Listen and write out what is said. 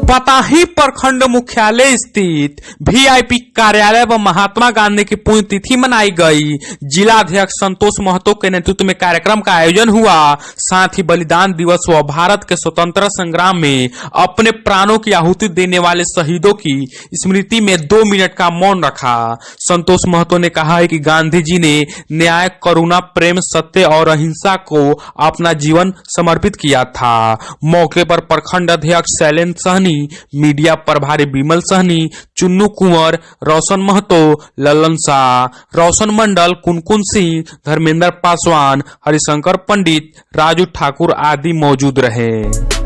पताही प्रखंड मुख्यालय स्थित वीआईपी कार्यालय व महात्मा गांधी की पुण्यतिथि मनाई गई। जिला अध्यक्ष संतोष महतो के नेतृत्व में कार्यक्रम का आयोजन हुआ। साथ ही बलिदान दिवस व भारत के स्वतंत्रता संग्राम में अपने प्राणों की आहुति देने वाले शहीदों की स्मृति में 2 मिनट का मौन रखा। संतोष महतो ने कहा है कि गांधी जी ने न्याय, करुणा, प्रेम, सत्य और अहिंसा को अपना जीवन समर्पित किया था। मौके पर प्रखंड अध्यक्ष शैलेंद्र सहनी, मीडिया प्रभारी विमल सहनी, चुन्नू कुंवर, रोशन महतो, ललन शाह, रोशन मंडल, कुनकुन सिंह, धर्मेंद्र पासवान, हरिशंकर पंडित, राजू ठाकुर आदि मौजूद रहे।